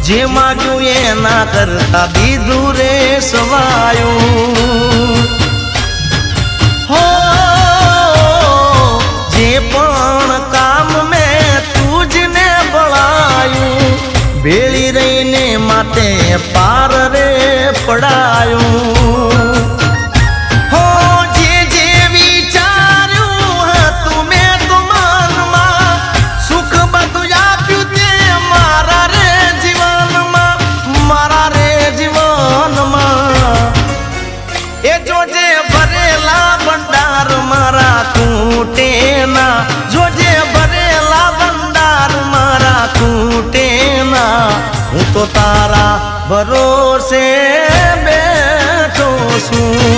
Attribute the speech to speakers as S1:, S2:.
S1: જે માગ્યું એના કરતા દીધું રે સવાયું હો જે પણ કામ મેં તુજને બળાયું ભેળી રહીને માટે પાર રે પડાયું હો જે જે વિચાર્યું હતું મેં તો મનમાં સુખ બધું આપ્યું તે મારા રે જીવનમાં એ જોજે ભરેલા ભંડાર મારા ખૂટે ના જોજે ભરેલા ભંડાર મારા ખૂટે ના હું તો તારા ભરોસે બેઠો છું